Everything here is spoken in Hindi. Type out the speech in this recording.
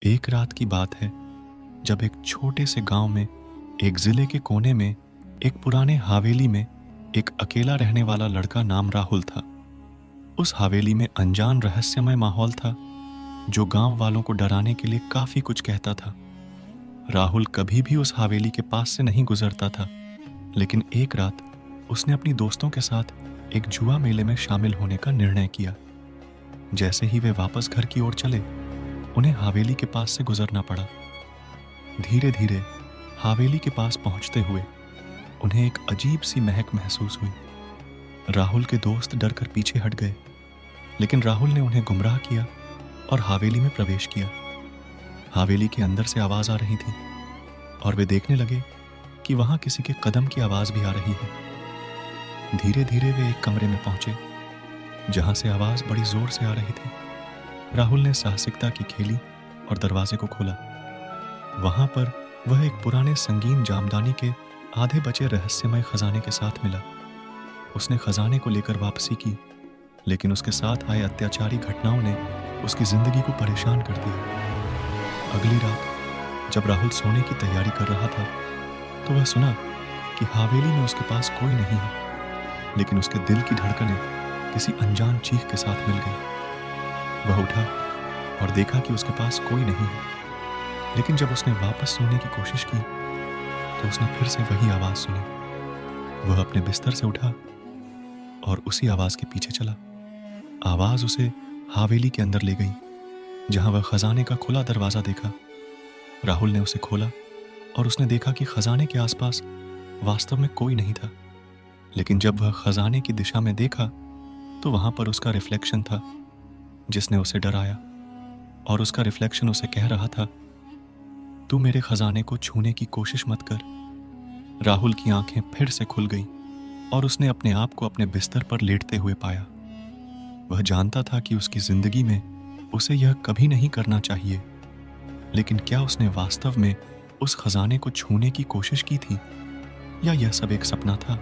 एक रात की बात है जब एक छोटे से गांव में एक जिले के कोने में एक पुराने हवेली में एक अकेला रहने वाला लड़का नाम राहुल था। उस हवेली में अनजान रहस्यमय माहौल था जो गांव वालों को डराने के लिए काफी कुछ कहता था। राहुल कभी भी उस हवेली के पास से नहीं गुजरता था, लेकिन एक रात उसने अपनी दोस्तों के साथ एक जुआ मेले में शामिल होने का निर्णय किया। जैसे ही वे वापस घर की ओर चले, उन्हें हवेली के पास से गुजरना पड़ा। धीरे धीरे हवेली के पास पहुंचते हुए उन्हें एक अजीब सी महक महसूस हुई। राहुल के दोस्त डरकर पीछे हट गए, लेकिन राहुल ने उन्हें गुमराह किया और हवेली में प्रवेश किया। हवेली के अंदर से आवाज आ रही थी और वे देखने लगे कि वहां किसी के कदम की आवाज भी आ रही है। धीरे धीरे वे एक कमरे में पहुंचे जहां से आवाज बड़ी जोर से आ रही थी। राहुल ने साहसिकता की खेली और दरवाजे को खोला। वहां पर वह एक पुराने संगीन जामदानी के आधे बचे रहस्यमय खजाने के साथ मिला। उसने खजाने को लेकर वापसी की, लेकिन उसके साथ आए अत्याचारी घटनाओं ने उसकी जिंदगी को परेशान कर दिया। अगली रात जब राहुल सोने की तैयारी कर रहा था तो वह सुना कि हवेली में उसके पास कोई नहीं है, लेकिन उसके दिल की धड़कनें किसी अनजान चीख के साथ मिल गई। वह उठा और देखा कि उसके पास कोई नहीं है, लेकिन जब उसने वापस सोने की कोशिश की तो उसने फिर से वही आवाज सुनी। वह अपने बिस्तर से उठा और उसी आवाज के पीछे चला। आवाज उसे हवेली के अंदर ले गई, जहां वह खजाने का खुला दरवाजा देखा। राहुल ने उसे खोला और उसने देखा कि खजाने के आसपास वास्तव में कोई नहीं था, लेकिन जब वह खजाने की दिशा में देखा तो वहां पर उसका रिफ्लेक्शन था, जिसने उसे डराया। और उसका रिफ्लेक्शन उसे कह रहा था, तू मेरे खजाने को छूने की कोशिश मत कर। राहुल की आंखें फिर से खुल गईं और उसने अपने आप को अपने बिस्तर पर लेटते हुए पाया। वह जानता था कि उसकी जिंदगी में उसे यह कभी नहीं करना चाहिए, लेकिन क्या उसने वास्तव में उस खजाने को छूने की कोशिश की थी, या यह सब एक सपना था?